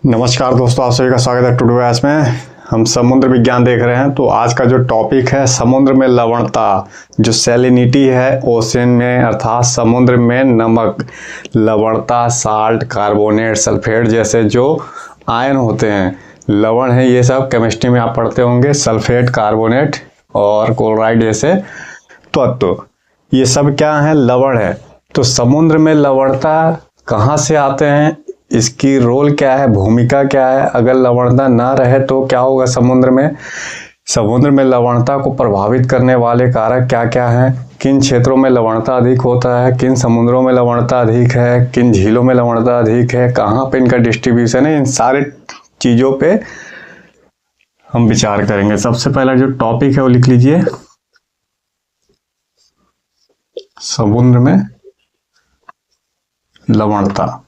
नमस्कार दोस्तों, आप सभी का स्वागत है टुडे बैच में। हम समुद्र विज्ञान देख रहे हैं। तो आज का जो टॉपिक है समुद्र में लवणता, जो सैलिनिटी है ओशन में अर्थात समुद्र में नमक, लवणता, साल्ट, कार्बोनेट, सल्फेट जैसे जो आयन होते हैं, लवण है, ये सब केमिस्ट्री में आप पढ़ते होंगे। सल्फेट, कार्बोनेट और क्लोराइड जैसे तत्व, ये सब क्या है? लवण है। तो समुद्र में लवणता कहाँ से आते हैं, इसकी रोल क्या है, भूमिका क्या है? अगर लवणता ना रहे तो क्या होगा समुद्र में? समुद्र में लवणता को प्रभावित करने वाले कारक क्या क्या हैं? किन क्षेत्रों में लवणता अधिक होता है, किन समुद्रों में लवणता अधिक है, किन झीलों में लवणता अधिक है, कहाँ पे इनका डिस्ट्रीब्यूशन है, इन सारे चीजों पे हम विचार करेंगे। सबसे पहला जो टॉपिक है वो लिख लीजिए, समुद्र में लवणता।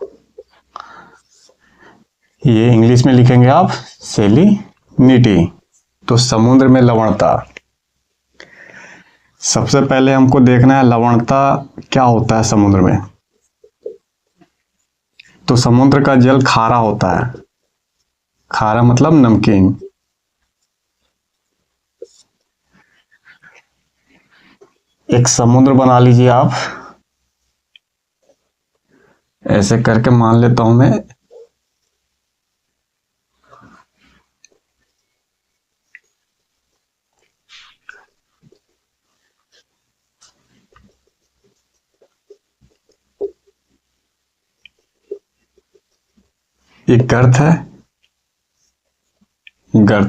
ये इंग्लिश में लिखेंगे आप सैलिनिटी। तो समुद्र में लवणता, सबसे पहले हमको देखना है लवणता क्या होता है समुद्र में। तो समुद्र का जल खारा होता है। खारा मतलब नमकीन। एक समुद्र बना लीजिए आप, ऐसे करके मान लेता हूं मैं। एक गर्त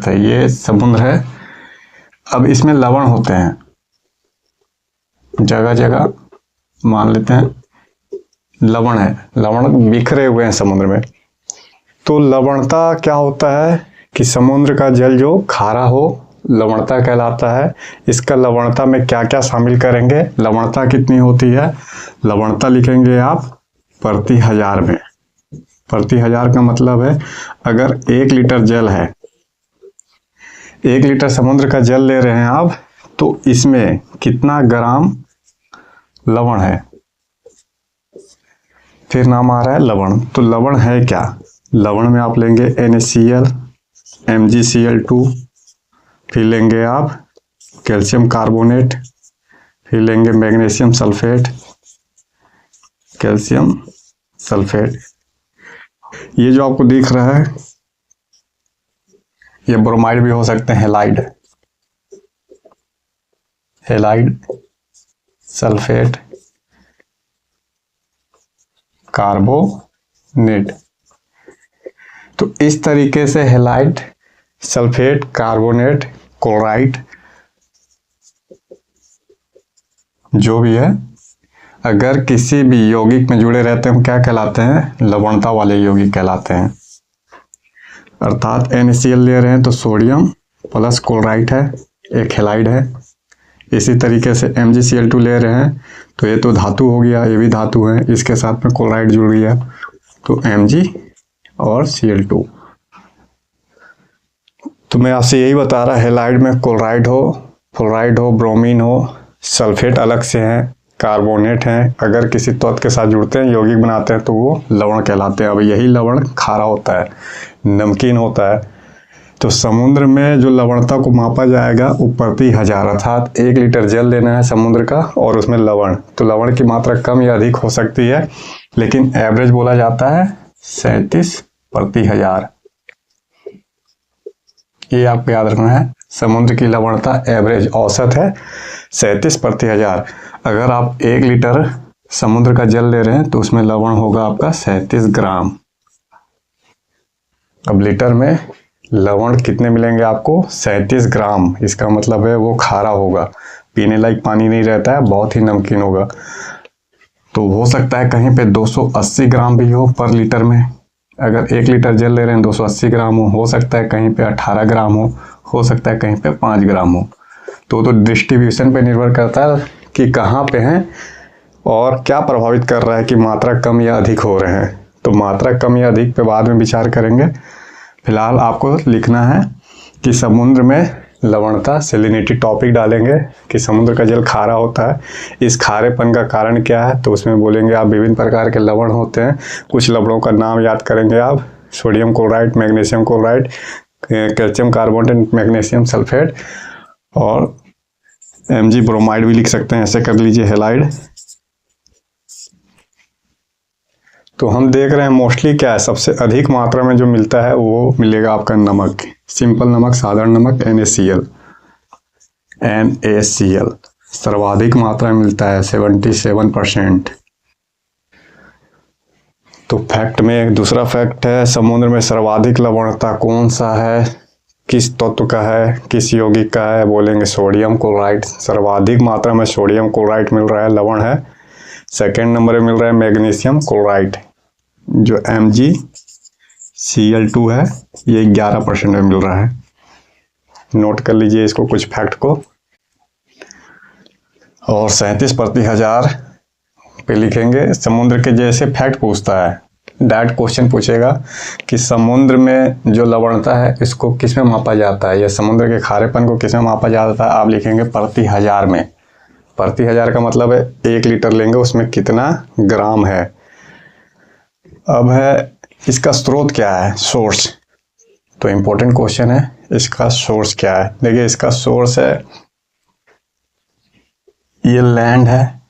है, ये समुद्र है। अब इसमें लवण होते हैं जगह जगह, मान लेते हैं लवण है, लवण बिखरे हुए हैं समुद्र में। तो लवणता क्या होता है कि समुद्र का जल जो खारा हो, लवणता कहलाता है। इसका लवणता में क्या क्या शामिल करेंगे, लवणता कितनी होती है? लवणता लिखेंगे आप प्रति हजार में। प्रति हजार का मतलब है अगर 1 लीटर जल है, 1 लीटर समुद्र का जल ले रहे हैं आप, तो इसमें कितना ग्राम लवण है, फिर नाम आ रहा है लवण। तो लवण है क्या? लवण में आप लेंगे NaCl, MgCl2, फिर लेंगे आप कैल्शियम कार्बोनेट, फिर लेंगे मैग्नीशियम सल्फेट, कैल्शियम सल्फेट। ये जो आपको दिख रहा है ये ब्रोमाइड भी हो सकते हैं, हेलाइड, सल्फेट, कार्बोनेट। तो इस तरीके से हेलाइड, सल्फेट, कार्बोनेट, क्लोराइड जो भी है, अगर किसी भी यौगिक में जुड़े रहते हैं, हम क्या कहलाते हैं? लवणता वाले यौगिक कहलाते हैं। अर्थात NaCl ले रहे हैं तो सोडियम प्लस क्लोराइड है, एक हेलाइड है। इसी तरीके से MgCl2 ले रहे हैं तो ये तो धातु हो गया, ये भी धातु है, इसके साथ में क्लोराइड जुड़ गया तो Mg और Cl2। तो मैं आपसे यही बता रहा, हेलाइड में क्लोराइड हो, फ्लोराइड हो, ब्रोमीन हो, सल्फेट अलग से हैं, कार्बोनेट हैं। अगर किसी तत्व के साथ जुड़ते हैं, यौगिक बनाते हैं, तो वो लवण कहलाते हैं। अब यही लवण खारा होता है, नमकीन होता है। तो समुद्र में जो लवणता को मापा जाएगा वो प्रति हजार, अर्थात 1 लीटर जल लेना है समुद्र का और उसमें लवण, तो लवण की मात्रा कम या अधिक हो सकती है, लेकिन एवरेज बोला जाता है 37 प्रति हजार। ये आपको याद रखना है, समुद्र की लवणता एवरेज औसत है 37 प्रति हजार। अगर आप 1 लीटर समुद्र का जल ले रहे हैं तो उसमें लवण होगा आपका 37 ग्राम। अब लीटर में लवण कितने मिलेंगे आपको? 37 ग्राम। इसका मतलब है वो खारा होगा, पीने लायक पानी नहीं रहता है, बहुत ही नमकीन होगा। तो हो सकता है कहीं पे 280 ग्राम भी हो पर लीटर में। अगर 1 लीटर जल ले रहे हैं 280 ग्राम हो सकता है कहीं पे 18 ग्राम हो सकता है कहीं पे 5 ग्राम हो। तो डिस्ट्रीब्यूशन पे निर्भर करता है कि कहाँ पे हैं और क्या प्रभावित कर रहा है कि मात्रा कम या अधिक हो रहे हैं। तो मात्रा कम या अधिक पे बाद में विचार करेंगे। फिलहाल आपको लिखना है कि समुद्र में लवणता, सैलिनिटी टॉपिक डालेंगे कि समुद्र का जल खारा होता है, इस खारेपन का कारण क्या है। तो उसमें बोलेंगे आप विभिन्न प्रकार के लवण होते हैं, कुछ लवणों का नाम याद करेंगे आप, sodium chloride, magnesium chloride, calcium carbonate, magnesium sulphate और Mg ब्रोमाइड भी लिख सकते हैं, ऐसे कर लीजिए हैलाइड। तो हम देख रहे हैं मोस्टली क्या है, सबसे अधिक मात्रा में जो मिलता है वो मिलेगा आपका नमक, सिंपल नमक, साधारण नमक, NaCl सर्वाधिक मात्रा में मिलता है 77%। तो फैक्ट में एक दूसरा फैक्ट है, समुद्र में सर्वाधिक लवणता कौन सा है, किस तत्व का है, किस यौगिक का है, बोलेंगे सोडियम क्लोराइड। सर्वाधिक मात्रा में सोडियम क्लोराइड मिल रहा है, लवण है। सेकेंड नंबर में मिल रहा है मैग्नीशियम क्लोराइड जो MgCl2 है, ये 11% में मिल रहा है। नोट कर लीजिए इसको, कुछ फैक्ट को। और 37 प्रति हजार पे लिखेंगे। समुद्र के जैसे फैक्ट पूछता है, डायरेक्ट क्वेश्चन पूछेगा कि समुद्र में जो लवणता है इसको किस में मापा जाता है, या समुद्र के खारेपन को किस में मापा जाता है, आप लिखेंगे प्रति हजार में। प्रति हजार का मतलब है 1 लीटर लेंगे, उसमें कितना ग्राम है। अब है इसका स्रोत क्या है, सोर्स। तो इम्पोर्टेंट क्वेश्चन है, इसका सोर्स क्या है। देखिए इसका सोर्स है, ये लैंड है,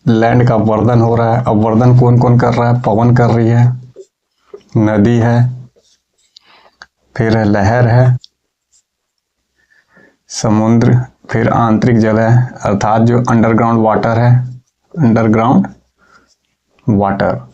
लैंड का अपवर्दन हो रहा है। अपवर्दन कौन कौन कर रहा है, पवन कर रही है, नदी है, फिर है लहर है, समुद्र, फिर आंतरिक जल है, अर्थात जो अंडरग्राउंड वाटर है, अंडरग्राउंड वाटर।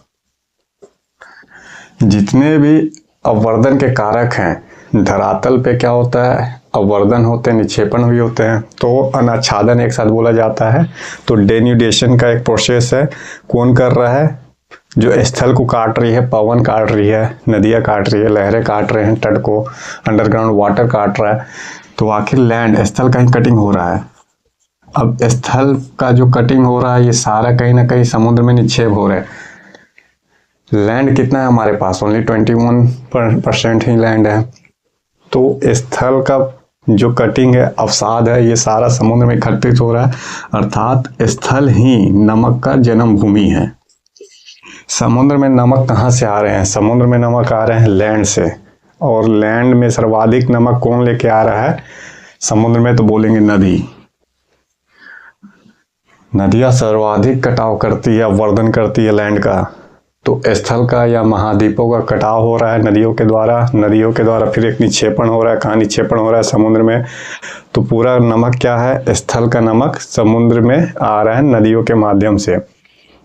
जितने भी अपवर्दन के कारक हैं, धरातल पे क्या होता है, अपवर्दन होते हैं, निक्षेपण भी होते हैं, तो अनाच्छादन एक साथ बोला जाता है। तो डेन्यूडेशन का एक प्रोसेस है, कौन कर रहा है, जो स्थल को काट रही है, पवन काट रही है, नदियाँ काट रही है, लहरें काट रहे हैं, तट को अंडरग्राउंड वाटर काट रहा है। तो आखिर लैंड, स्थल कहीं कटिंग हो रहा है। अब स्थल का जो कटिंग हो रहा है, ये सारा कहीं ना कहीं समुद्र में निक्षेप हो रहा है। लैंड कितना है हमारे पास, ओनली 21% ही लैंड है। तो स्थल का जो कटिंग है, अवसाद है, ये सारा समुद्र में एकत्रित हो रहा है, अर्थात स्थल ही नमक का जन्म भूमि है। समुद्र में नमक कहाँ से आ रहे हैं, समुद्र में नमक आ रहे हैं लैंड से। और लैंड में सर्वाधिक नमक कौन लेके आ रहा है समुद्र में, तो बोलेंगे नदी। नदियाँ सर्वाधिक कटाव करती है, अपवर्दन करती है लैंड का। तो स्थल का या महाद्वीपों का कटाव हो रहा है नदियों के द्वारा, नदियों के द्वारा फिर एक निक्षेपण हो रहा है। कहाँ निक्षेपण हो रहा है, समुद्र में। तो पूरा नमक क्या है, स्थल का नमक समुद्र में आ रहा है नदियों के माध्यम से।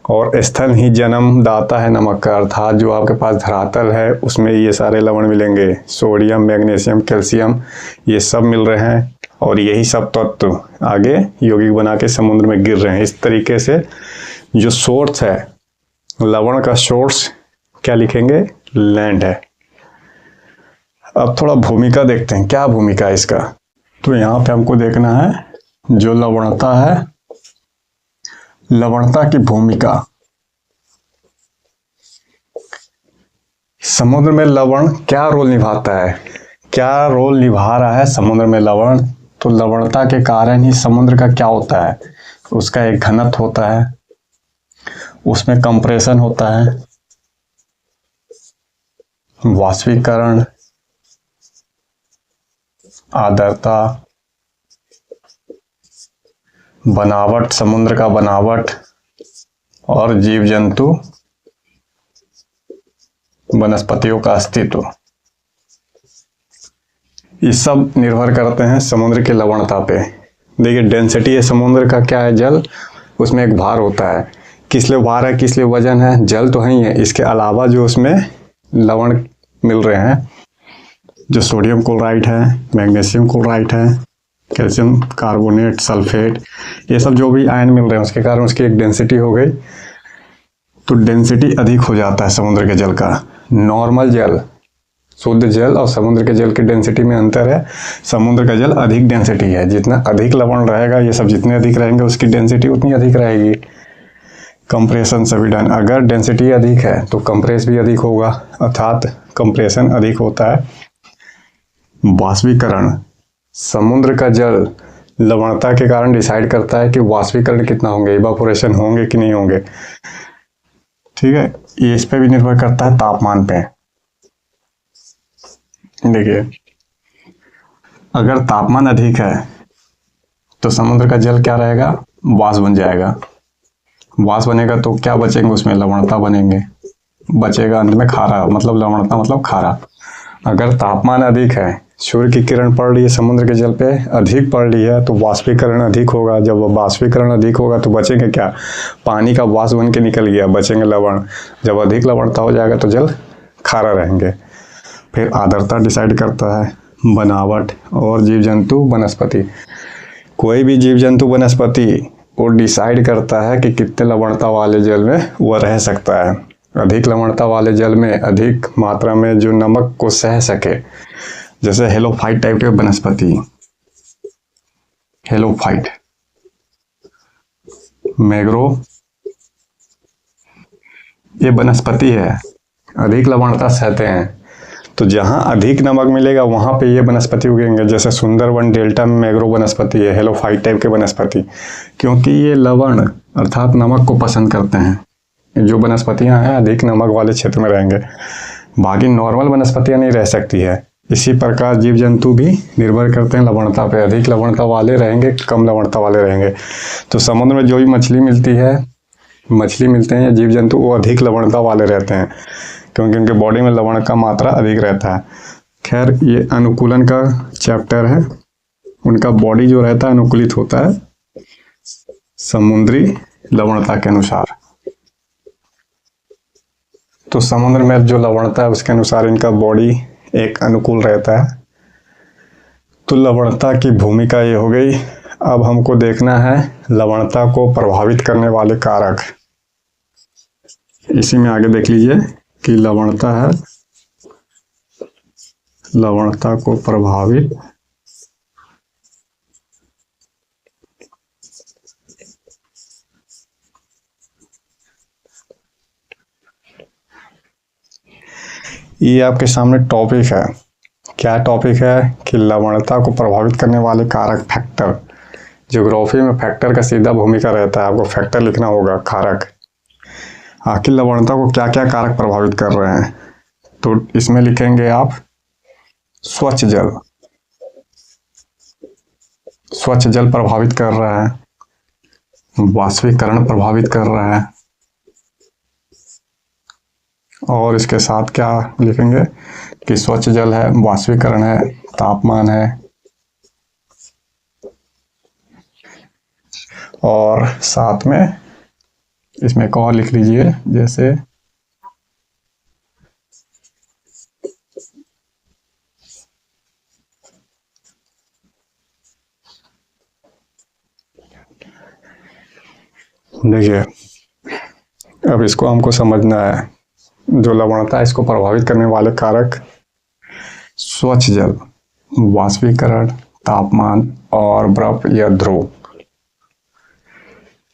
और स्थल ही जन्मदाता है नमक का, अर्थात जो आपके पास धरातल है उसमें ये सारे लवण मिलेंगे, सोडियम, मैग्नीशियम, कैल्शियम, ये सब मिल रहे हैं। और यही सब तत्व आगे यौगिक बना के समुद्र में गिर रहे हैं। इस तरीके से जो सोर्स है, लवण का सोर्स क्या लिखेंगे, लैंड है। अब थोड़ा भूमिका देखते हैं, क्या भूमिका है इसका। तो यहाँ पे हमको देखना है जो लवणता है, लवणता की भूमिका। समुद्र में लवण क्या रोल निभाता है, क्या रोल निभा रहा है समुद्र में लवण। तो लवणता के कारण ही समुद्र का क्या होता है, उसका एक घनत्व होता है, उसमें कंप्रेशन होता है, वाष्पीकरण, आर्द्रता, बनावट, समुद्र का बनावट, और जीव जंतु, वनस्पतियों का अस्तित्व। ये सब निर्भर करते हैं समुद्र की लवणता पे। देखिए डेंसिटी है समुद्र का, क्या है, जल, उसमें एक भार होता है। किस लिए भार है, किस लिए वजन है, जल तो है ही है, इसके अलावा जो उसमें लवण मिल रहे हैं, जो सोडियम क्लोराइड है, मैग्नीशियम क्लोराइड है, कैल्शियम कार्बोनेट, सल्फेट, ये सब जो भी आयन मिल रहे हैं, उसके कारण उसकी एक डेंसिटी हो गई। तो डेंसिटी अधिक हो जाता है समुद्र के जल का। नॉर्मल जल, शुद्ध जल और समुद्र के जल की डेंसिटी में अंतर है। समुद्र का जल अधिक डेंसिटी है, जितना अधिक लवण रहेगा, ये सब जितने अधिक रहेंगे उसकी डेंसिटी उतनी अधिक रहेगी। कंप्रेशन से भी डन, अगर डेंसिटी अधिक है तो कंप्रेस भी अधिक होगा, अर्थात कंप्रेशन अधिक होता है। वाष्पीकरण, समुद्र का जल लवणता के कारण डिसाइड करता है कि वाष्पीकरण कितना होंगे, इवापोरेशन होंगे कि नहीं होंगे। ठीक है, ये इस पे भी निर्भर करता है तापमान पे। देखिए, अगर तापमान अधिक है तो समुद्र का जल क्या रहेगा, वाष्प बन जाएगा। वाष्प बनेगा तो क्या बचेंगे, उसमें लवणता बनेंगे, बचेगा अंत में खारा, मतलब लवणता मतलब खारा। अगर तापमान अधिक है, सूर्य की किरण पड़ रही है समुद्र के जल पे, अधिक पड़ रही है, तो वाष्पीकरण अधिक होगा। जब वाष्पीकरण अधिक होगा तो बचेंगे क्या, पानी का वाष्प बन के निकल गया, बचेंगे लवण। जब अधिक लवणता हो जाएगा तो जल खारा रहेंगे। फिर आर्द्रता डिसाइड करता है बनावट और जीव जंतु वनस्पति। कोई भी जीव जंतु वनस्पति वो डिसाइड करता है कि कितने लवणता वाले जल में वह रह सकता है। अधिक लवणता वाले जल में अधिक मात्रा में जो नमक को सह सके, जैसे हेलोफाइट टाइप के वनस्पति, हेलोफाइट, मैंग्रोव, ये वनस्पति है, अधिक लवणता सहते हैं। तो जहाँ अधिक नमक मिलेगा वहाँ पे ये वनस्पति उगेंगे। जैसे सुंदरवन डेल्टा में मैंग्रोव वनस्पति है, हेलोफाइट टाइप के वनस्पति, क्योंकि ये लवण अर्थात नमक को पसंद करते हैं। जो वनस्पतियाँ हैं अधिक नमक वाले क्षेत्र में रहेंगे, बाकी नॉर्मल वनस्पतियाँ नहीं रह सकती है। इसी प्रकार जीव जंतु भी निर्भर करते हैं लवणता पे, अधिक लवणता वाले रहेंगे, कम लवणता वाले रहेंगे। तो समुद्र में जो भी मछली मिलती है, मछली मिलते हैं या जीव जंतु, वो अधिक लवणता वाले रहते हैं क्योंकि उनके बॉडी में लवण का मात्रा अधिक रहता है। खैर, ये अनुकूलन का चैप्टर है। उनका बॉडी जो रहता है अनुकूलित होता है समुद्री लवणता के अनुसार। तो समुद्र में जो लवणता है उसके अनुसार इनका बॉडी एक अनुकूल रहता है। तो लवणता की भूमिका ये हो गई। अब हमको देखना है लवणता को प्रभावित करने वाले कारक। इसी में आगे देख लीजिए कि लवणता है, लवणता को प्रभावित ये आपके सामने टॉपिक है। क्या टॉपिक है कि लवणता को प्रभावित करने वाले कारक, फैक्टर। ज्योग्राफी में फैक्टर का सीधा भूमिका रहता है, आपको फैक्टर लिखना होगा, कारक। आखिर लवणता को क्या क्या कारक प्रभावित कर रहे हैं, तो इसमें लिखेंगे आप स्वच्छ जल। स्वच्छ जल प्रभावित कर रहा है, वाष्पीकरण प्रभावित कर रहा है, और इसके साथ क्या लिखेंगे कि स्वच्छ जल है, वाष्पीकरण है, तापमान है, और साथ में इसमें एक और लिख लीजिए, जैसे देखिए, अब इसको हमको समझना है। जो लवणता है इसको प्रभावित करने वाले कारक स्वच्छ जल, वाष्पीकरण, तापमान और बर्फ या ध्रुव।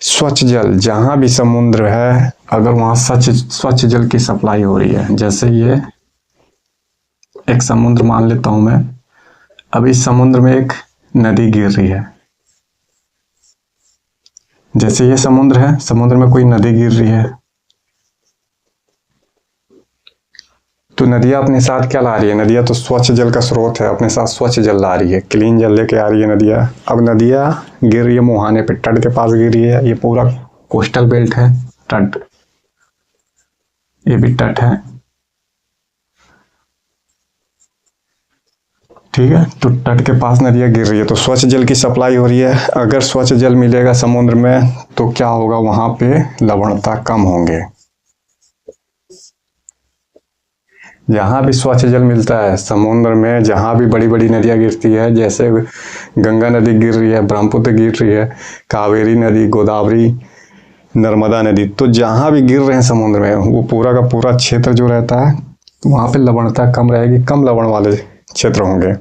स्वच्छ जल, जहां भी समुद्र है अगर वहां स्वच्छ जल की सप्लाई हो रही है, जैसे ये एक समुद्र मान लेता हूं मैं, अब इस समुद्र में एक नदी गिर रही है। जैसे ये समुद्र है, समुद्र में कोई नदी गिर रही है, तो नदियाँ अपने साथ क्या ला रही है, नदियाँ तो स्वच्छ जल का स्रोत है, अपने साथ स्वच्छ जल ला रही है, क्लीन जल लेके आ रही है नदियाँ। अब नदियाँ गिर रही है मुहाने पे, तट के पास गिर रही है। ये पूरा कोस्टल बेल्ट है, तट, ये भी तट है, ठीक है। तो तट के पास नदियाँ गिर रही है, तो स्वच्छ जल की सप्लाई हो रही है। अगर स्वच्छ जल मिलेगा समुद्र में तो क्या होगा, वहां पे लवणता कम होंगे। जहाँ भी स्वच्छ जल मिलता है समुद्र में, जहाँ भी बड़ी बड़ी नदियाँ गिरती है, जैसे गंगा नदी गिर रही है, ब्रह्मपुत्र गिर रही है, कावेरी नदी, गोदावरी, नर्मदा नदी, तो जहाँ भी गिर रहे हैं समुद्र में, वो पूरा का पूरा क्षेत्र जो रहता है वहाँ पे लवणता कम रहेगी, कम लवण वाले क्षेत्र होंगे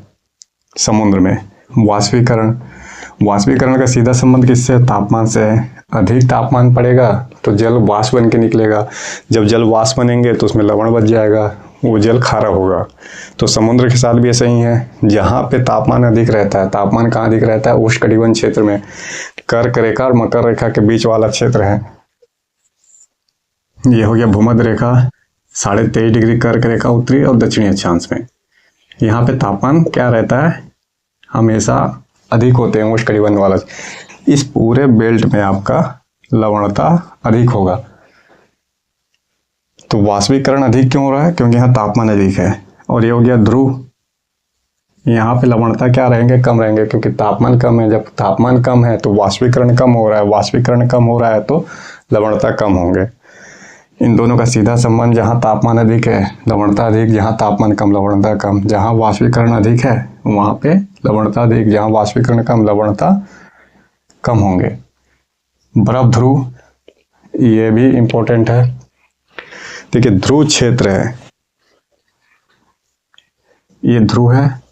समुद्र में। वाष्पीकरण, वाष्पीकरण का सीधा संबंध किससे है, तापमान से है। अधिक तापमान पड़ेगा तो जल वाष्प बन के निकलेगा, जब जल वाष्प बनेंगे तो उसमें लवण बच जाएगा, वो जल खारा होगा। तो समुद्र के साथ भी ऐसा ही है, जहाँ पे तापमान अधिक रहता है, तापमान कहाँ अधिक रहता है, उष्णकटिबंध क्षेत्र में, कर्क रेखा और मकर रेखा के बीच वाला क्षेत्र है। ये हो गया भूमध्य रेखा, 23.5 डिग्री कर्क रेखा उत्तरी और दक्षिणी अक्षांश में। यहाँ पे तापमान क्या रहता है, हमेशा अधिक होते हैं उष्णकटिबंध वाला। इस पूरे बेल्ट में आपका लवणता अधिक होगा। तो वाष्पीकरण अधिक क्यों हो रहा है, क्योंकि यहाँ तापमान अधिक है। और ये हो गया ध्रुव, यहाँ पे लवणता क्या रहेंगे, कम रहेंगे, क्योंकि तापमान कम है। जब तापमान कम है तो वाष्पीकरण कम हो रहा है, वाष्पीकरण कम हो रहा है तो लवणता कम होंगे। इन दोनों का सीधा संबंध, जहाँ तापमान अधिक है लवणता अधिक, जहाँ तापमान कम लवणता कम। जहाँ वाष्पीकरण अधिक है वहाँ पे लवणता अधिक, जहाँ वाष्पीकरण कम लवणता कम होंगे। बर्फ ध्रुव, ये भी इम्पोर्टेंट है। देखिए ध्रुव क्षेत्र है, ये ध्रुव है,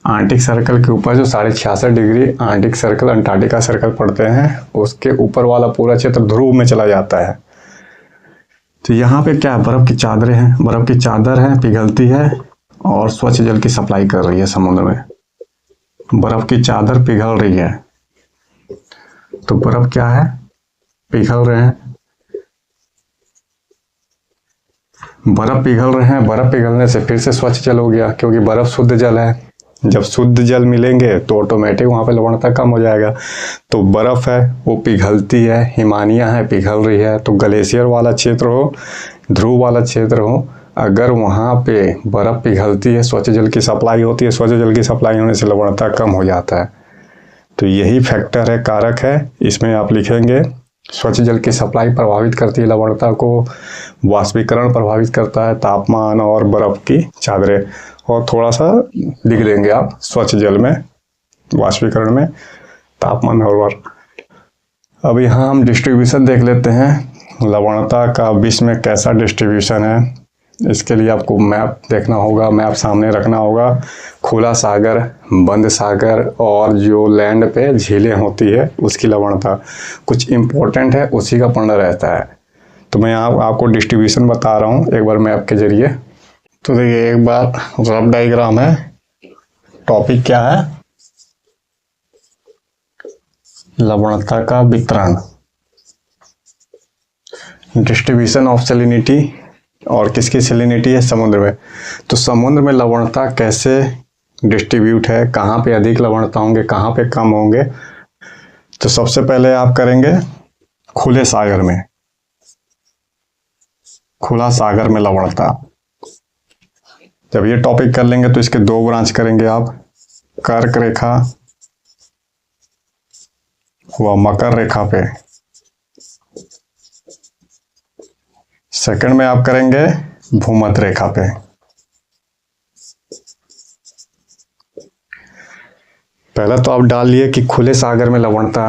आर्कटिक सर्कल के ऊपर जो 66.5 degree Arctic circle Antarctica circle पड़ते हैं, उसके ऊपर वाला पूरा क्षेत्र ध्रुव में चला जाता है। तो यहाँ पे क्या, बर्फ की चादरें हैं, बर्फ की चादर है, पिघलती है और स्वच्छ जल की सप्लाई कर रही है समुद्र में। बर्फ की चादर पिघल रही है, तो बर्फ क्या है, पिघल रहे हैं। बर्फ पिघल रहे हैं, बर्फ पिघलने से फिर से स्वच्छ जल हो गया, क्योंकि बर्फ शुद्ध जल है। जब शुद्ध जल मिलेंगे तो ऑटोमेटिक वहाँ पे लवणता कम हो जाएगा। तो बर्फ है वो पिघलती है, हिमानियाँ है पिघल रही है। तो ग्लेशियर वाला क्षेत्र हो, ध्रुव वाला क्षेत्र हो, अगर वहाँ पे बर्फ पिघलती है, स्वच्छ जल की सप्लाई होती है, स्वच्छ जल की सप्लाई होने से लवणता कम हो जाता है। तो यही फैक्टर है, कारक है। इसमें आप लिखेंगे स्वच्छ जल की सप्लाई प्रभावित करती है लवणता को, वाष्पीकरण प्रभावित करता है, तापमान और बर्फ की चादरें। और थोड़ा सा लिख देंगे आप स्वच्छ जल में, वाष्पीकरण में, तापमान और अब यहाँ हम डिस्ट्रीब्यूशन देख लेते हैं लवणता का विश्व में कैसा डिस्ट्रीब्यूशन है। इसके लिए आपको मैप देखना होगा, मैप सामने रखना होगा। खुला सागर, बंद सागर और जो लैंड पे झीलें होती है उसकी लवणता कुछ इम्पोर्टेंट है, उसी का पढ़ना रहता है। तो मैं यहाँ आपको डिस्ट्रीब्यूशन बता रहा हूँ एक बार मैप के जरिए। तो देखिए एक बार रफ डायग्राम है, टॉपिक क्या है, लवणता का वितरण, डिस्ट्रीब्यूशन ऑफ सैलिनिटी। और किसकी सैलिनिटी है, समुद्र में। तो समुद्र में लवणता कैसे डिस्ट्रीब्यूट है, कहाँ पे अधिक लवणता होंगे, कहाँ पे कम होंगे। तो सबसे पहले आप करेंगे खुले सागर में, खुला सागर में लवणता। जब ये टॉपिक कर लेंगे तो इसके दो ब्रांच करेंगे आप, कर्क रेखा व मकर रेखा पे। सेकंड में आप करेंगे भूमध्य रेखा पे। पहले तो आप डाल लिए कि खुले सागर में लवणता।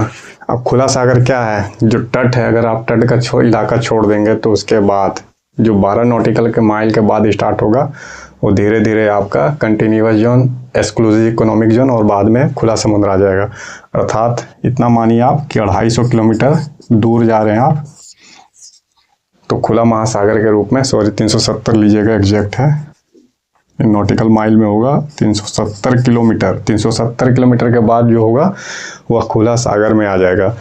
अब खुला सागर क्या है, जो तट है, अगर आप तट का इलाका छोड़ देंगे तो उसके बाद जो 12 नॉटिकल के माइल के बाद स्टार्ट होगा वो धीरे धीरे आपका continuous zone, exclusive economic zone और बाद में खुला समुद्र आ जाएगा। अर्थात इतना मानिए आप कि 250 किलोमीटर दूर जा रहे हैं आप, तो खुला महासागर के रूप में, सॉरी 370 लीजिएगा, एग्जैक्ट है, नॉटिकल माइल में होगा 370 किलोमीटर। 370 किलोमीटर के बाद जो होगा वह खुला सागर में आ जाएगा।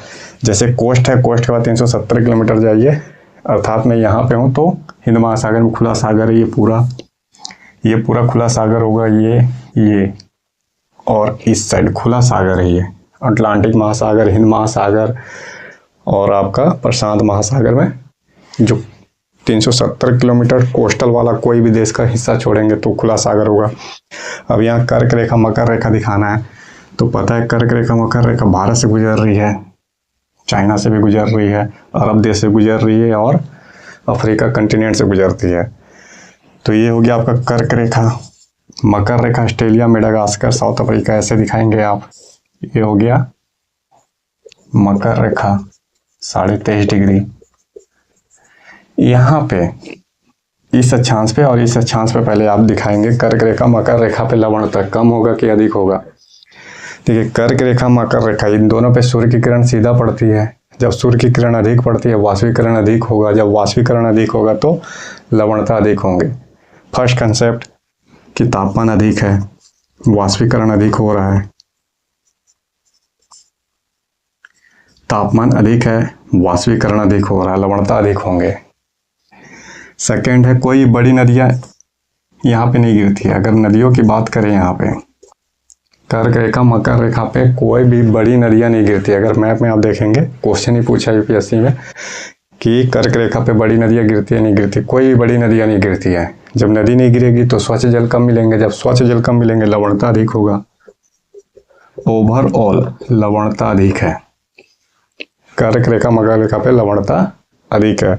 जैसे कोस्ट है, कोस्ट के बाद 370 किलोमीटर जाइए, अर्थात मैं यहाँ पे हूँ तो हिंद महासागर में खुला सागर है, ये पूरा खुला सागर होगा, ये और इस साइड खुला सागर है, ये अटलांटिक महासागर, हिंद महासागर और आपका प्रशांत महासागर में जो 370 किलोमीटर कोस्टल वाला कोई भी देश का हिस्सा छोड़ेंगे तो खुला सागर होगा। अब यहाँ कर्क रेखा मकर रेखा दिखाना है, तो पता है कर्क रेखा मकर रेखा भारत से गुजर रही है, चाइना से भी गुजर रही है, अरब देश से गुजर रही है और अफ्रीका कंटिनेंट से गुजरती है। तो ये हो गया आपका कर्क रेखा। मकर रेखा ऑस्ट्रेलिया, मेडागास्कर, साउथ अफ्रीका, ऐसे दिखाएंगे आप। ये हो गया मकर रेखा 23.5 डिग्री। यहाँ पे इस अक्षांश पे और इस अक्षांश पे पहले आप दिखाएंगे कर्क रेखा मकर रेखा पे लवणता कम होगा कि अधिक होगा। देखिए कर्क रेखा मकर रेखा, इन दोनों पे सूर्य की किरण सीधा पड़ती है। जब सूर्य की किरण अधिक पड़ती है वाष्पीकरण अधिक होगा, जब वाष्पीकरण अधिक होगा तो लवणता अधिक होंगे। फर्स्ट कंसेप्ट कि तापमान अधिक है, वाष्पीकरण अधिक हो रहा है, तापमान अधिक है, वाष्पीकरण अधिक हो रहा है, लवणता अधिक होंगे। सेकेंड है कोई बड़ी नदियां यहाँ पे नहीं गिरती है। अगर नदियों की बात करें, यहाँ पे कर्क रेखा मकर रेखा पे कोई भी बड़ी नदियाँ नहीं गिरती। अगर मैप में आप देखेंगे, क्वेश्चन ही पूछा यूपीएससी में कि कर्क रेखा पे बड़ी नदियाँ गिरती है, नहीं गिरती, कोई भी बड़ी नदियाँ नहीं गिरती है। जब नदी नहीं गिरेगी तो स्वच्छ जल कम मिलेंगे, जब स्वच्छ जल कम मिलेंगे लवणता अधिक होगा। ओवरऑल लवणता अधिक है, कर्क रेखा मकर रेखा पे लवणता अधिक है।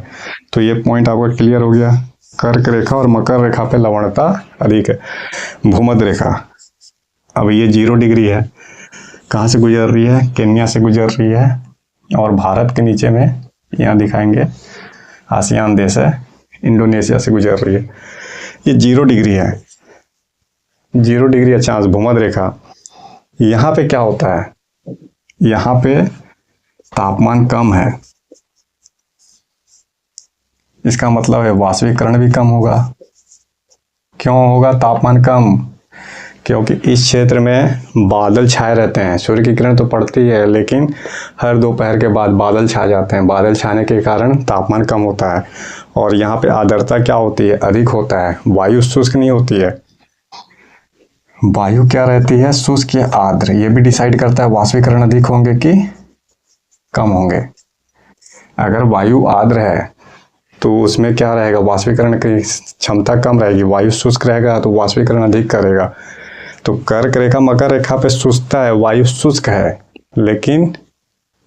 तो ये पॉइंट आपका क्लियर हो गया, कर्क रेखा और मकर रेखा पे लवणता अधिक है। भूमध्य रेखा, अब ये 0 डिग्री है, कहाँ से गुजर रही है? केन्या से गुजर रही है, और भारत के नीचे में यहाँ दिखाएंगे आसियान देश है, इंडोनेशिया से गुजर रही है। ये 0 डिग्री है, 0 डिग्री अक्षांश भूमध्य रेखा। यहाँ पे क्या होता है? यहाँ पे तापमान कम है, इसका मतलब है वाष्पीकरण भी कम होगा। क्यों होगा तापमान कम? क्योंकि इस क्षेत्र में बादल छाए रहते हैं। सूर्य की किरण तो पड़ती है, लेकिन हर दोपहर के बाद बादल छा जाते हैं। बादल छाने के कारण तापमान कम होता है, और यहाँ पे आर्द्रता क्या होती है? अधिक होता है। वायु शुष्क नहीं होती है, वायु क्या रहती है? शुष्क या आर्द्र। ये भी डिसाइड करता है वाष्पीकरण अधिक होंगे कि कम होंगे। अगर वायु आर्द्र है तो उसमें क्या रहेगा? वाष्पीकरण की क्षमता कम रहेगी। वायु शुष्क रहेगा तो वाष्पीकरण अधिक करेगा। तो कर्क रेखा मकर रेखा पे शुष्कता है, वायु शुष्क है, लेकिन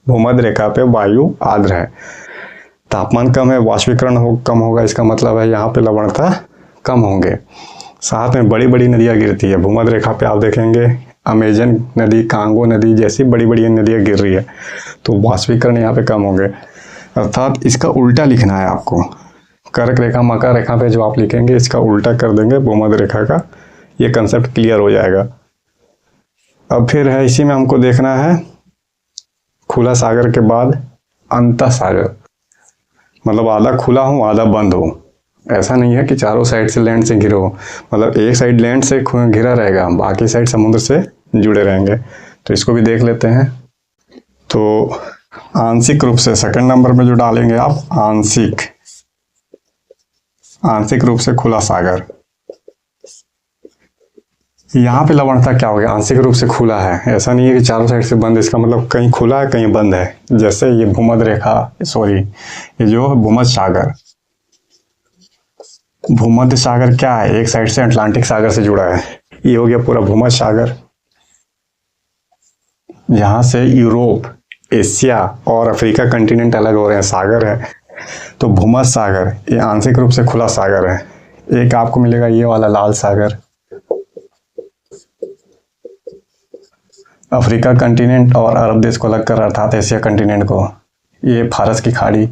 भूमध्य रेखा पे वायु आर्द्र है। तापमान कम है, वाष्पीकरण कम होगा, इसका मतलब है यहाँ पे लवणता कम होंगे। साथ में बड़ी बड़ी नदियाँ गिरती है। भूमध्य रेखा पे आप देखेंगे अमेजन नदी, कांगो नदी जैसी बड़ी बड़ी नदियाँ गिर रही है, तो वाष्पीकरण यहाँ पे कम होंगे। अर्थात इसका उल्टा लिखना है आपको। कर्क रेखा मकर रेखा पे जो आप लिखेंगे, इसका उल्टा कर देंगे भूमध्य रेखा का, ये कंसेप्ट क्लियर हो जाएगा। अब फिर है, इसी में हमको देखना है खुला सागर के बाद अंतः सागर, मतलब आधा खुला हो आधा बंद हो। ऐसा नहीं है कि चारों साइड से लैंड से घिरे हो, मतलब एक साइड लैंड से घिरा रहेगा, बाकी साइड समुद्र से जुड़े रहेंगे। तो इसको भी देख लेते हैं। तो आंशिक रूप से सेकंड नंबर में जो डालेंगे आप, आंशिक रूप से खुला सागर। यहाँ पे लवणता क्या हो गया? आंशिक रूप से खुला है, ऐसा नहीं है कि चारों साइड से बंद। इसका मतलब कहीं खुला है कहीं बंद है। जैसे ये भूमध्य रेखा, ये जो भूमध्य सागर, भूमध्य सागर क्या है? एक साइड से अटलांटिक सागर से जुड़ा है। ये हो गया पूरा भूमध्य सागर। यहाँ से यूरोप, एशिया और अफ्रीका कंटिनेंट अलग हो रहे हैं, सागर है। तो भूमध्य सागर ये आंशिक रूप से खुला सागर है। एक आपको मिलेगा ये वाला लाल सागर, अफ्रीका कंटिनेंट और अरब देश को अलग कर, अर्थात एशिया कंटिनेंट को। ये फारस की खाड़ी,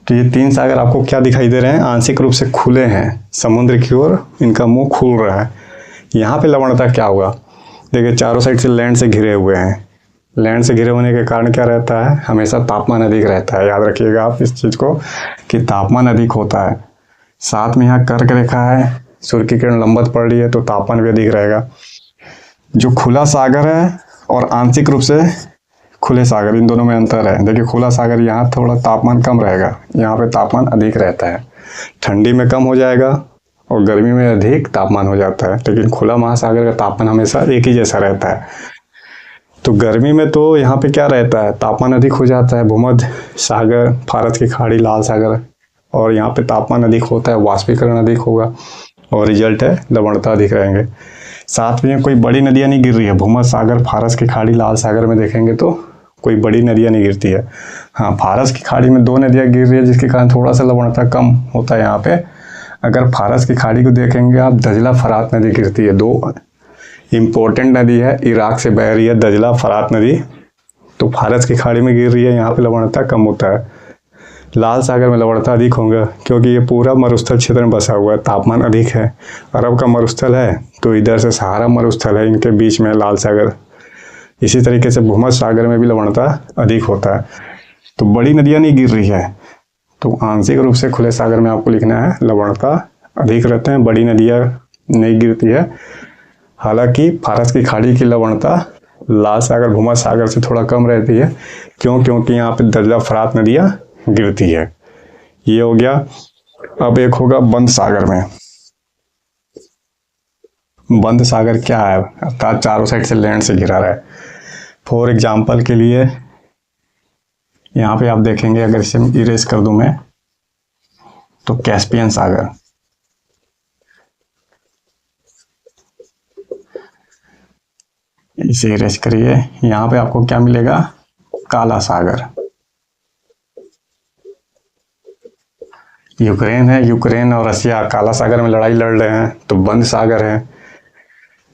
तो ये 3 सागर आपको क्या दिखाई दे रहे हैं? आंशिक रूप से खुले हैं, समुद्र की ओर इनका मुंह खुल रहा है। यहाँ पे लवणता क्या होगा? देखिए चारों साइड से लैंड से घिरे हुए हैं। लैंड से घिरे होने के कारण क्या रहता है? हमेशा तापमान अधिक रहता है। याद रखिएगा आप इस चीज़ को कि तापमान अधिक होता है। साथ में यहाँ कर्क रेखा है, सूर्य की किरण लंबवत पड़ रही है, तो तापमान भी अधिक रहेगा। जो खुला सागर है और आंशिक रूप से खुले सागर, इन दोनों में अंतर है। देखिए खुला सागर यहाँ थोड़ा तापमान कम रहेगा, यहाँ पे तापमान अधिक रहता है। ठंडी में कम हो जाएगा और गर्मी में अधिक तापमान हो जाता है, लेकिन खुला महासागर का तापमान हमेशा एक ही जैसा रहता है। तो गर्मी में तो यहाँ पे क्या रहता है? तापमान अधिक हो जाता है। भूमध्य सागर, फारस की खाड़ी, लाल सागर, और यहाँ पे तापमान अधिक होता है, वाष्पीकरण अधिक होगा, और रिजल्ट है लवणता अधिक रहेंगे। साथ में कोई बड़ी नदियाँ नहीं गिर रही है। भूमध्य सागर, फारस की खाड़ी, लाल सागर में देखेंगे तो कोई बड़ी नदियाँ नहीं गिरती है। हाँ, फारस की खाड़ी में 2 नदियाँ गिर रही है, जिसके कारण थोड़ा सा लवणता कम होता है यहाँ पे। अगर फारस की खाड़ी को देखेंगे आप, दजला फरात नदी गिरती है। 2 इम्पोर्टेंट नदी है, इराक से बह रही है दजला फरात नदी, तो फारस की खाड़ी में गिर रही है, यहाँ पे लवणता कम होता है। लाल सागर में लवणता अधिक होगा, क्योंकि ये पूरा मरुस्थल क्षेत्र में बसा हुआ है, तापमान अधिक है। अरब का मरुस्थल है, तो इधर से सहारा मरुस्थल है, इनके बीच में लाल सागर। इसी तरीके से भूमध्य सागर में भी लवणता अधिक होता है। तो बड़ी नदियाँ नहीं गिर रही है, तो आंशिक रूप से खुले सागर में आपको लिखना है लवणता अधिक रहते हैं, बड़ी नदियाँ नहीं गिरती है। हालांकि फारस की खाड़ी की लवणता लाल सागर, भूमध्य सागर से थोड़ा कम रहती है। क्यों? क्योंकि यहाँ पे दजला फरात नदियाँ गिरती है। ये हो गया। अब एक होगा बंद सागर में। बंद सागर क्या है? अर्थात चारों साइड से लैंड से घिरा रहा है। फॉर एग्जाम्पल के लिए यहाँ पे आप देखेंगे, अगर इसे इरेज कर दूं मैं, तो कैस्पियन सागर, इसे इरेज करिए, यहाँ पे आपको क्या मिलेगा? काला सागर। यूक्रेन है, यूक्रेन और रसिया काला सागर में लड़ाई लड़ रहे हैं, तो बंद सागर है।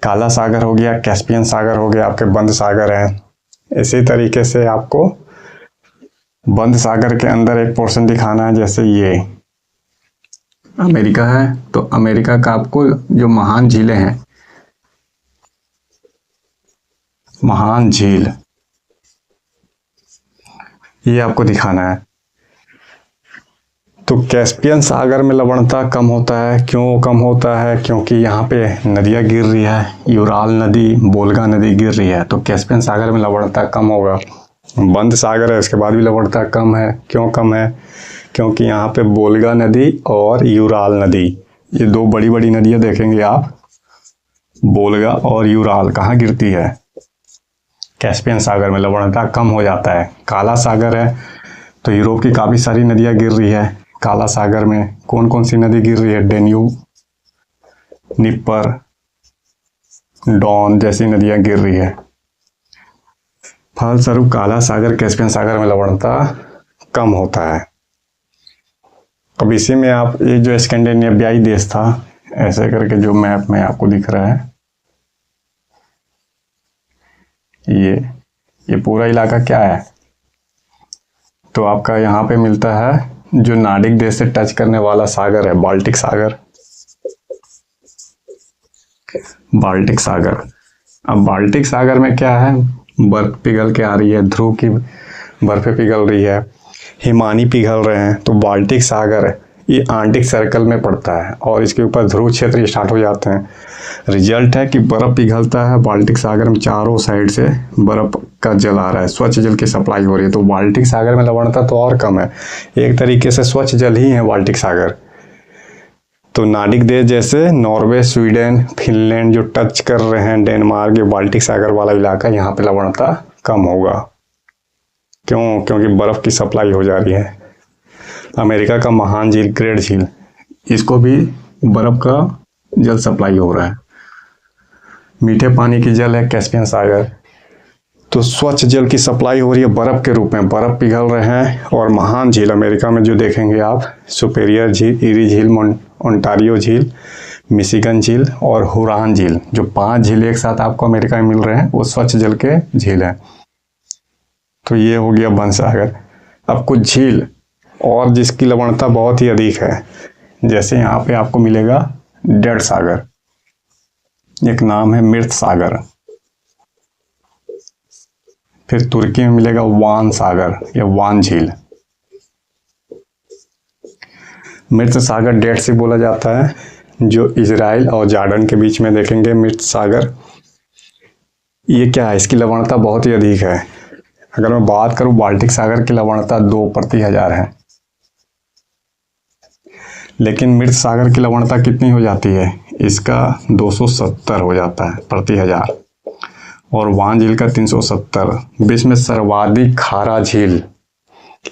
काला सागर हो गया, कैस्पियन सागर हो गया, आपके बंद सागर है। इसी तरीके से आपको बंद सागर के अंदर एक पोर्शन दिखाना है। जैसे ये अमेरिका है, तो अमेरिका का आपको जो महान झीलें हैं, महान झील, ये आपको दिखाना है। तो कैस्पियन सागर में लवणता कम होता है। क्यों कम होता है? क्योंकि यहाँ पे नदियाँ गिर रही है, यूराल नदी, वोल्गा नदी गिर रही है, तो कैस्पियन सागर में लवणता कम होगा। बंद सागर है, उसके बाद भी लवणता कम है। क्यों कम है? क्योंकि यहाँ पे वोल्गा नदी और यूराल नदी, ये दो बड़ी बड़ी नदियाँ देखेंगे आप, वोल्गा और यूराल, कहाँ गिरती है? कैस्पियन सागर में लवणता कम हो जाता है। काला सागर है, तो यूरोप की काफ़ी सारी नदियाँ गिर रही है। काला सागर में कौन कौन सी नदी गिर रही है? डेन्यूब, निपर, डॉन जैसी नदियाँ गिर रही है। फलस्वरूप काला सागर, कैस्पियन सागर में लवणता कम होता है। अब इसी में आप ये जो स्कैंडिनेवियाई देश था, ऐसे करके जो मैप में आपको दिख रहा है, ये पूरा इलाका क्या है? तो आपका यहाँ पे मिलता है जो नार्डिक देश से टच करने वाला सागर है, बाल्टिक सागर। बाल्टिक सागर। अब बाल्टिक सागर में क्या है? बर्फ पिघल के आ रही है, ध्रुव की बर्फें पिघल रही है, हिमानी पिघल रहे हैं। तो बाल्टिक सागर ये आर्कटिक सर्कल में पड़ता है और इसके ऊपर ध्रुव क्षेत्र स्टार्ट हो जाते हैं। रिजल्ट है कि बर्फ पिघलता है बाल्टिक सागर में, चारों साइड से बर्फ का जल आ रहा है, स्वच्छ जल की सप्लाई हो रही है। तो बाल्टिक सागर में लवणता तो और कम है। एक तरीके से स्वच्छ जल ही है बाल्टिक सागर। तो नार्डिक देश जैसे नॉर्वे, स्वीडन, फिनलैंड जो टच कर रहे हैं डेनमार्क, ये बाल्टिक सागर वाला इलाका, यहाँ पे लवणता कम होगा। क्यों? क्योंकि बर्फ की सप्लाई हो जा रही है। अमेरिका का महान झील, ग्रेट झील, इसको भी बर्फ का जल सप्लाई हो रहा है। मीठे पानी की जल है कैस्पियन सागर, तो स्वच्छ जल की सप्लाई हो रही है बर्फ के रूप में, बर्फ पिघल रहे हैं। और महान झील अमेरिका में जो देखेंगे आप, सुपेरियर झील, इरी झील, ओंटारियो झील, मिशिगन झील और हुरान झील, जो 5 झील एक साथ आपको अमेरिका में मिल रहे हैं, वो स्वच्छ जल के झील हैं। तो ये हो गया बंद सागर। अब कुछ झील और जिसकी लवणता बहुत ही अधिक है, जैसे यहाँ पे आपको मिलेगा डेड सागर, एक नाम है मृत सागर। फिर तुर्की में मिलेगा वान सागर या वान झील। मृत सागर डेड सी बोला जाता है, जो इजराइल और जॉर्डन के बीच में देखेंगे मृत सागर। ये क्या है? इसकी लवणता बहुत ही अधिक है। अगर मैं बात करूं बाल्टिक सागर की लवणता 2/1000 है, लेकिन मृत सागर की लवणता कितनी हो जाती है? इसका 270 हो जाता है प्रति 1000 और वान झील का 370। विश्व में सर्वाधिक खारा झील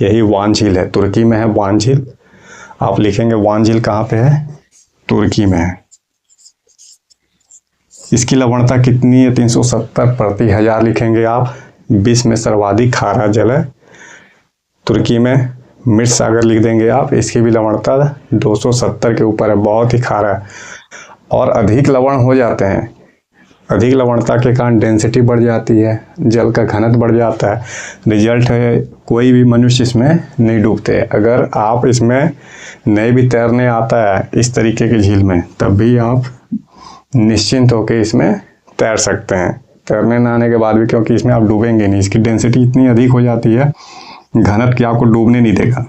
यही वान झील है, तुर्की में है वान झील। आप लिखेंगे वान झील कहाँ पे है? तुर्की में है। इसकी लवणता कितनी है? 370 प्रति 1000 लिखेंगे आप। विश्व में सर्वाधिक खारा जल है तुर्की में। मृत सागर लिख देंगे आप, इसकी भी लवणता 270 के ऊपर है, बहुत ही खारा है। और अधिक लवण हो जाते हैं, अधिक लवणता के कारण डेंसिटी बढ़ जाती है, जल का घनत्व बढ़ जाता है। रिजल्ट है कोई भी मनुष्य इसमें नहीं डूबते। अगर आप इसमें नहीं भी तैरने आता है इस तरीके की झील में, तब भी आप निश्चिंत होकर इसमें तैर सकते हैं, तैरने ना आने के बाद भी, क्योंकि इसमें आप डूबेंगे नहीं। इसकी डेंसिटी इतनी अधिक हो जाती है, घनत्व की आपको डूबने नहीं देगा।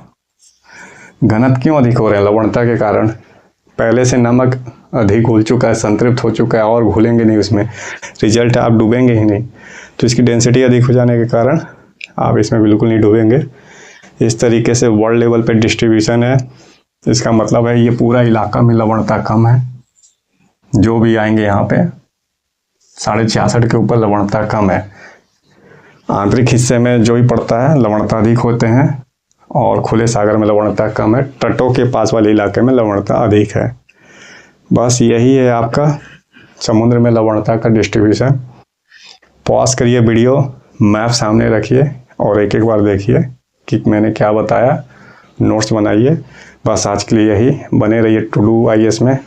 घनत्व क्यों अधिक हो रहे हैं? लवणता के कारण। पहले से नमक अधिक घुल चुका है, संतृप्त हो चुका है और घुलेंगे नहीं उसमें, रिजल्ट है आप डूबेंगे ही नहीं। तो इसकी डेंसिटी अधिक हो जाने के कारण आप इसमें बिल्कुल नहीं डूबेंगे। इस तरीके से वर्ल्ड लेवल पे डिस्ट्रीब्यूशन है। इसका मतलब है ये पूरा इलाका में लवणता कम है। जो भी आएंगे यहाँ पे 66.5 के ऊपर लवणता कम है। आंतरिक हिस्से में जो भी पड़ता है लवणता अधिक होते हैं और खुले सागर में लवणता कम है। तटों के पास वाले इलाके में लवणता अधिक है। बस यही है आपका समुद्र में लवणता का डिस्ट्रीब्यूशन। पॉज करिए वीडियो, मैप सामने रखिए और एक एक बार देखिए कि मैंने क्या बताया। नोट्स बनाइए। बस आज के लिए यही। बने रहिए टू डू IAS में।